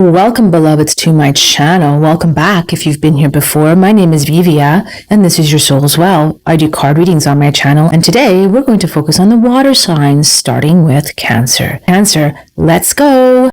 Welcome, beloveds, to my channel. Welcome back if you've been here before. My name is Vivia, and this is your Soul's Well. I do card readings on my channel, and today we're going to focus on the water signs, starting with Cancer. Cancer, let's go!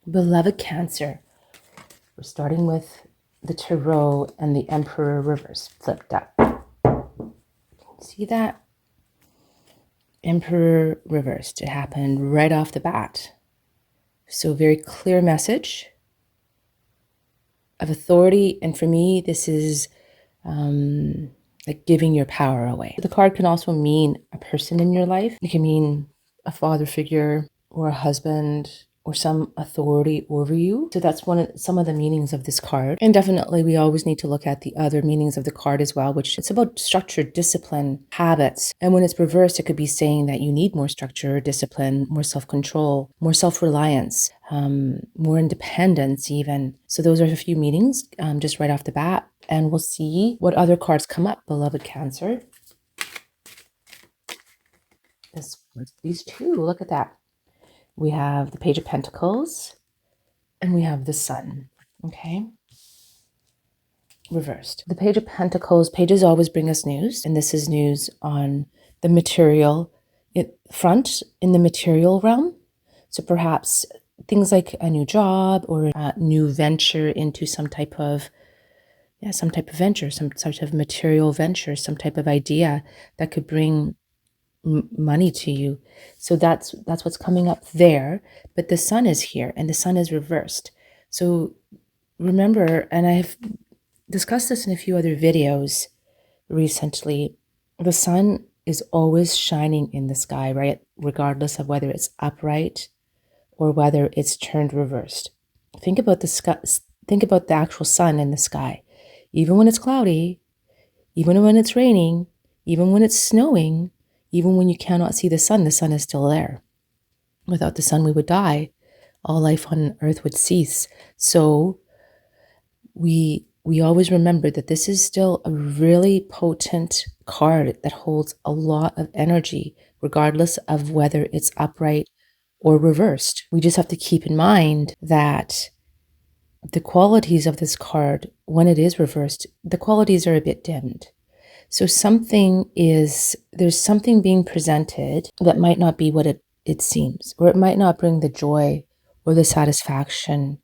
Beloved Cancer, we're starting with the Tarot and the Emperor reverse, flipped up. See that? Emperor reversed. It happened right off the bat. So very clear message of authority. And for me, this is like giving your power away. The card can also mean a person in your life. It can mean a father figure or a husband or some authority over you. So that's some of the meanings of this card. And definitely we always need to look at the other meanings of the card as well, which it's about structure, discipline, habits. And when it's reversed, it could be saying that you need more structure, discipline, more self-control, more self-reliance, more independence even. So those are a few meanings just right off the bat. And we'll see what other cards come up, beloved Cancer. These two, look at that. We have the Page of Pentacles, and we have the Sun, okay? Reversed. The Page of Pentacles, pages always bring us news, and this is news on the material front, in the material realm. So perhaps things like a new job or a new venture into some type of venture, some sort of material venture, some type of idea that could bring money to you. So that's what's coming up there. But the Sun is here and the Sun is reversed. So remember, and I have discussed this in a few other videos recently, the Sun is always shining in the sky, right? Regardless of whether it's upright or whether it's turned reversed. Think about the sky, think about the actual sun in the sky. Even when it's cloudy, even when it's raining, even when it's snowing, even when you cannot see the sun is still there. Without the sun, we would die. All life on earth would cease. So we always remember that this is still a really potent card that holds a lot of energy, regardless of whether it's upright or reversed. We just have to keep in mind that the qualities of this card, when it is reversed, the qualities are a bit dimmed. So there's something being presented that might not be what it seems, or it might not bring the joy or the satisfaction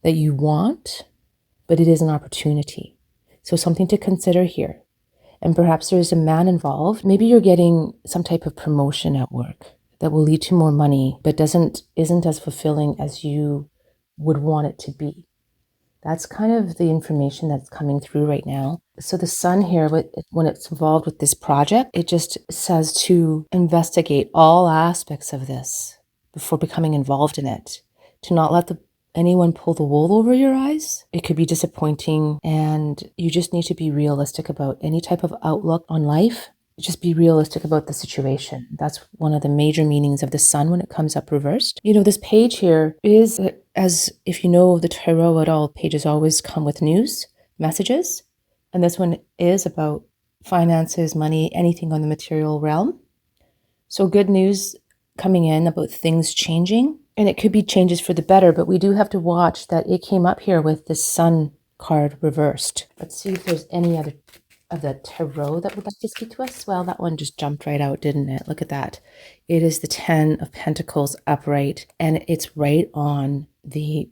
that you want, but it is an opportunity. So something to consider here. And perhaps there's a man involved. Maybe you're getting some type of promotion at work that will lead to more money, but isn't as fulfilling as you would want it to be. That's kind of the information that's coming through right now. So the Sun here, when it's involved with this project, it just says to investigate all aspects of this before becoming involved in it, to not let anyone pull the wool over your eyes. It could be disappointing, and you just need to be realistic about any type of outlook on life. Just be realistic about the situation. That's one of the major meanings of the Sun when it comes up reversed. You know, this page here is, as if you know the tarot at all, pages always come with news, messages. And this one is about finances, money, anything on the material realm. So good news coming in about things changing. And it could be changes for the better, but we do have to watch that it came up here with the Sun card reversed. Let's see if there's any other of the tarot that would like to speak to us. Well, that one just jumped right out, didn't it? Look at that. It is the 10 of Pentacles upright, and it's right on the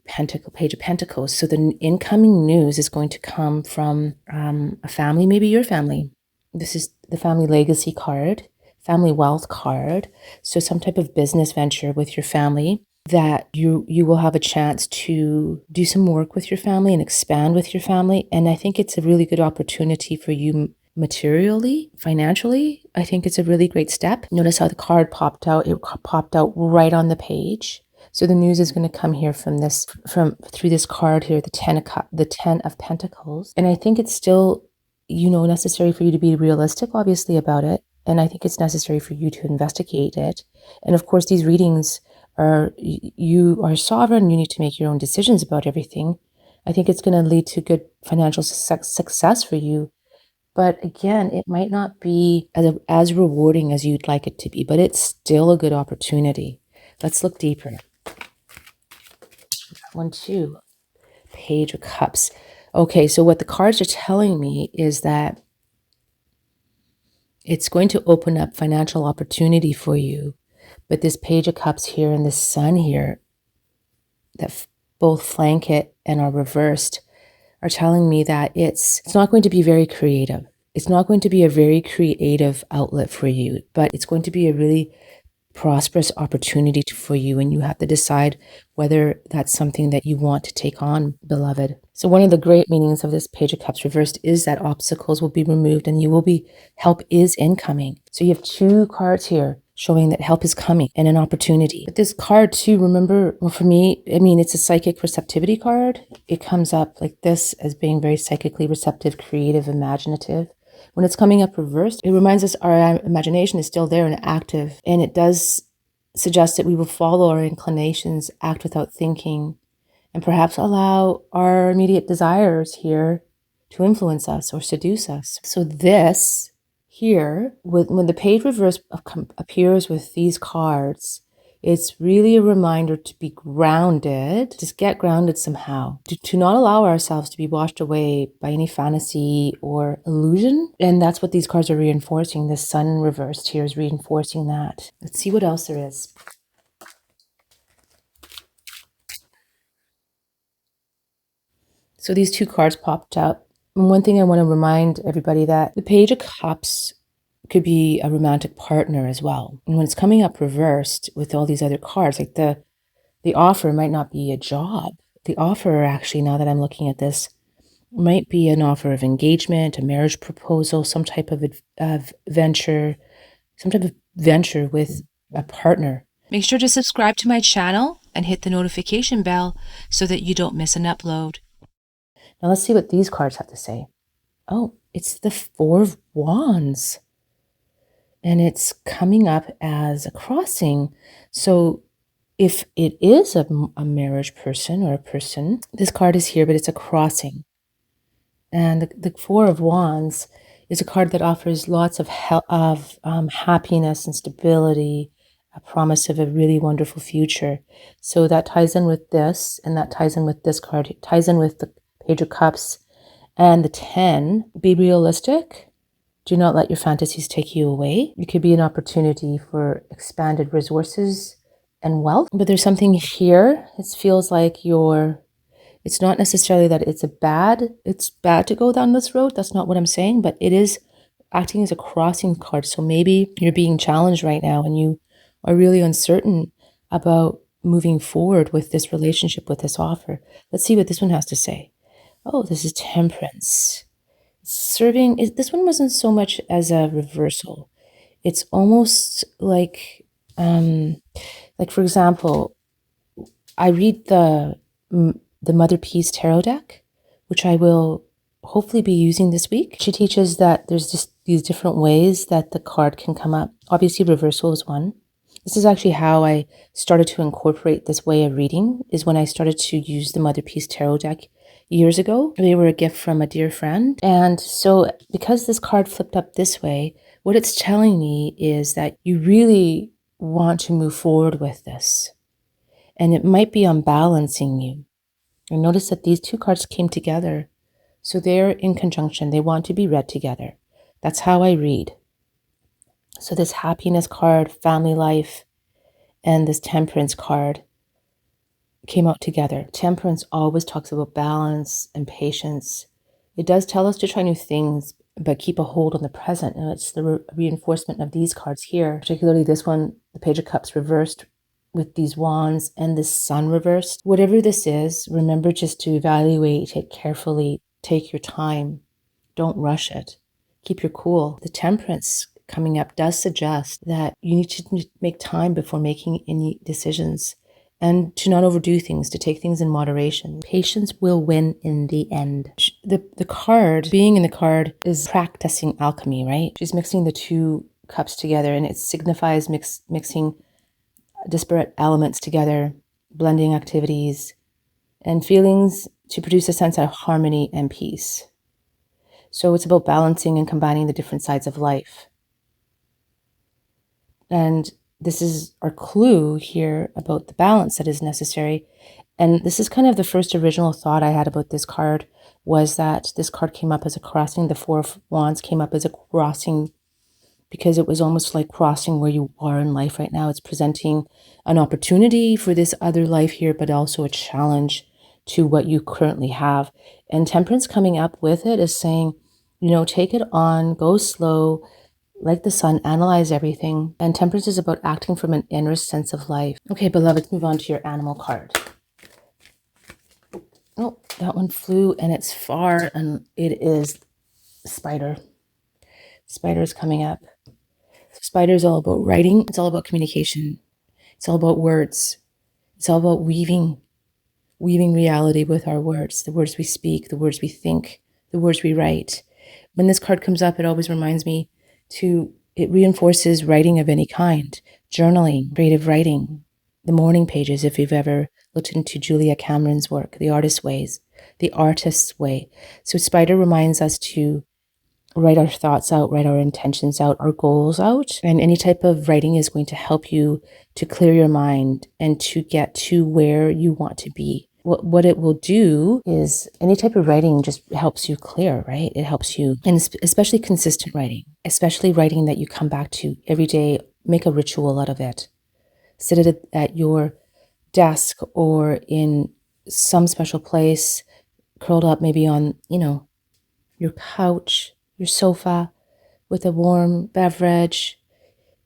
Page of Pentacles. So the incoming news is going to come from a family, maybe your family. This is the family legacy card, family wealth card. So some type of business venture with your family that you will have a chance to do some work with your family and expand with your family. And I think it's a really good opportunity for you materially, financially. I think it's a really great step. Notice how the card popped out. It popped out right on the page. So the news is going to come here through this card here, the 10 of Pentacles. And I think it's still, necessary for you to be realistic, obviously, about it. And I think it's necessary for you to investigate it. And of course, these readings you are sovereign. You need to make your own decisions about everything. I think it's going to lead to good financial success for you. But again, it might not be as rewarding as you'd like it to be, but it's still a good opportunity. Let's look deeper. One, two. Page of Cups. Okay, so what the cards are telling me is that it's going to open up financial opportunity for you. But this Page of Cups here and this Sun here that both flank it and are reversed are telling me that it's not going to be very creative. It's not going to be a very creative outlet for you, but it's going to be a really prosperous opportunity for you, and you have to decide whether that's something that you want to take on, beloved. So one of the great meanings of this Page of Cups reversed is that obstacles will be removed and help is incoming. So you have two cards here showing that help is coming and an opportunity. But this card too, remember, well, for me, I mean, it's a psychic receptivity card. It comes up like this as being very psychically receptive, creative, imaginative. When it's coming up reversed, it reminds us our imagination is still there and active. And it does suggest that we will follow our inclinations, act without thinking, and perhaps allow our immediate desires here to influence us or seduce us. So this here, when the page reverse appears with these cards, it's really a reminder to be grounded, just get grounded somehow, to not allow ourselves to be washed away by any fantasy or illusion. And that's what these cards are reinforcing. The Sun reversed here is reinforcing that. Let's see what else there is. So these two cards popped up. And one thing I want to remind everybody that the Page of Cups could be a romantic partner as well. And when it's coming up reversed with all these other cards, like the offer might not be a job. The offer, actually, now that I'm looking at this, might be an offer of engagement, a marriage proposal, some type of venture with a partner. Make sure to subscribe to my channel and hit the notification bell so that you don't miss an upload. Now let's see what these cards have to say. Oh, it's the Four of Wands. And it's coming up as a crossing. So if it is a marriage person or a person, this card is here, but it's a crossing. And the Four of Wands is a card that offers lots of happiness and stability, a promise of a really wonderful future. So that ties in with this, and that ties in with this card. It ties in with the Page of Cups and the 10. Be realistic. Do not let your fantasies take you away. It could be an opportunity for expanded resources and wealth. But there's something here. It feels like it's not necessarily that it's bad to go down this road. That's not what I'm saying, but it is acting as a crossing card. So maybe you're being challenged right now and you are really uncertain about moving forward with this relationship, with this offer. Let's see what this one has to say. Oh, this is Temperance. This one wasn't so much as a reversal. It's almost like for example, I read the Mother Peace Tarot deck, which I will hopefully be using this week. She teaches that there's just these different ways that the card can come up. Obviously, reversal is one. This is actually how I started to incorporate this way of reading, is when I started to use the Mother Peace Tarot deck years ago. They were a gift from a dear friend. And so because this card flipped up this way, what it's telling me is that you really want to move forward with this. And it might be unbalancing you. And notice that these two cards came together. So they're in conjunction. They want to be read together. That's how I read. So this happiness card, family life, and this temperance card came out together. Temperance always talks about balance and patience. It does tell us to try new things, but keep a hold on the present. And it's the reinforcement of these cards here, particularly this one, the Page of Cups reversed with these wands and this Sun reversed. Whatever this is, remember just to evaluate it carefully. Take your time. Don't rush it. Keep your cool. The Temperance coming up does suggest that you need to make time before making any decisions and to not overdo things, to take things in moderation. Patience will win in the end. The card, being in the card, is practicing alchemy, right? She's mixing the two cups together, and it signifies mixing disparate elements together, blending activities and feelings to produce a sense of harmony and peace. So it's about balancing and combining the different sides of life. And this is our clue here about the balance that is necessary. And this is kind of the first original thought I had about this card, was that this card came up as a crossing. The Four of Wands came up as a crossing because it was almost like crossing where you are in life right now. It's presenting an opportunity for this other life here, but also a challenge to what you currently have. And Temperance coming up with it is saying, take it on, go slow, like the sun, analyze everything. And Temperance is about acting from an inner sense of life. Okay, beloveds, move on to your animal card. Oh, that one flew and it's far, and it is Spider. Spider is coming up. Spider is all about writing. It's all about communication. It's all about words. It's all about weaving reality with our words, the words we speak, the words we think, the words we write. When this card comes up, it always reminds me it reinforces writing of any kind, journaling, creative writing, the morning pages, if you've ever looked into Julia Cameron's work, the artist's way. So Spider reminds us to write our thoughts out, write our intentions out, our goals out. And any type of writing is going to help you to clear your mind and to get to where you want to be. What it will do is any type of writing just helps you clear, right? It helps you, and especially consistent writing, especially writing that you come back to every day, make a ritual out of it. Sit at your desk or in some special place, curled up maybe on, your couch, your sofa, with a warm beverage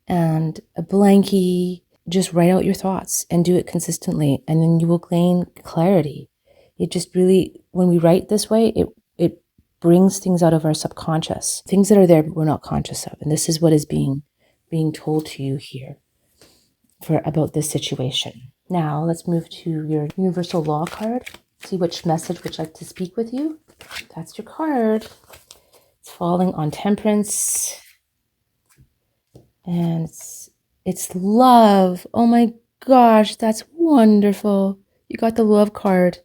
and a blankie. Just write out your thoughts and do it consistently, and then you will gain clarity. It just really, when we write this way, it brings things out of our subconscious, things that are there but we're not conscious of. And this is what is being told to you here about this situation. Now let's move to your Universal Law card. See which message would like to speak with you. That's your card. It's falling on Temperance. And it's love. Oh my gosh, that's wonderful. You got the love card.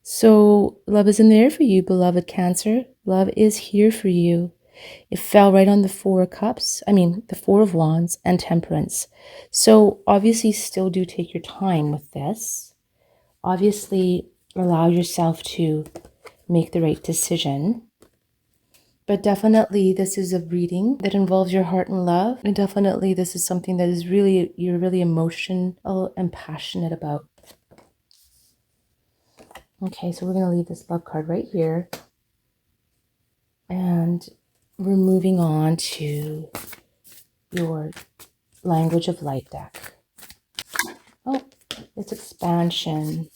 So love is in there for you, beloved Cancer. Love is here for you. It fell right on the Four of Wands and Temperance. So obviously still do take your time with this. Obviously allow yourself to make the right decision. But definitely this is a reading that involves your heart and love. And definitely this is something that is you're really emotional and passionate about. Okay, so we're going to leave this love card right here. And we're moving on to your Language of Light deck. Oh, it's expansion.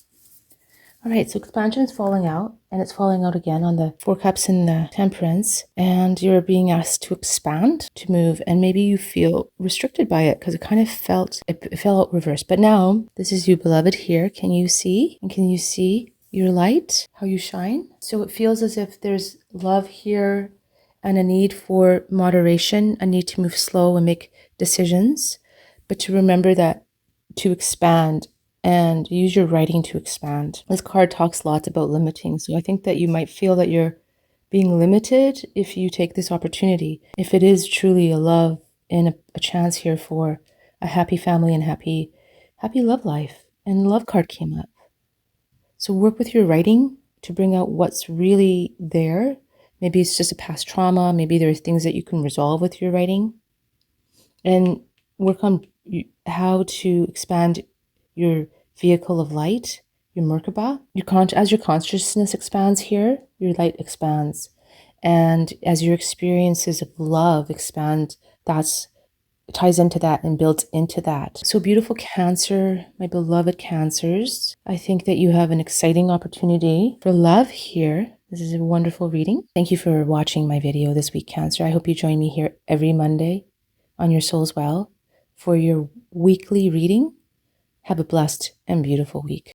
All right, so expansion is falling out, and it's falling out again on the Four Cups and the Temperance, and you're being asked to expand, to move, and maybe you feel restricted by it because it kind of fell out reversed. But now, this is you, beloved, here. Can you see? And can you see your light, how you shine? So it feels as if there's love here and a need for moderation, a need to move slow and make decisions, but to remember that to expand and use your writing to expand. This card talks lots about limiting, so I think that you might feel that you're being limited if you take this opportunity. If it is truly a love and a chance here for a happy family and happy love life, and the love card came up. So work with your writing to bring out what's really there. Maybe it's just a past trauma. Maybe there are things that you can resolve with your writing, and work on how to expand your vehicle of light, your Merkaba. As your consciousness expands here, your light expands. And as your experiences of love expand, that ties into that and builds into that. So beautiful Cancer, my beloved Cancers, I think that you have an exciting opportunity for love here. This is a wonderful reading. Thank you for watching my video this week, Cancer. I hope you join me here every Monday on Your Soul's Well for your weekly reading. Have a blessed and beautiful week.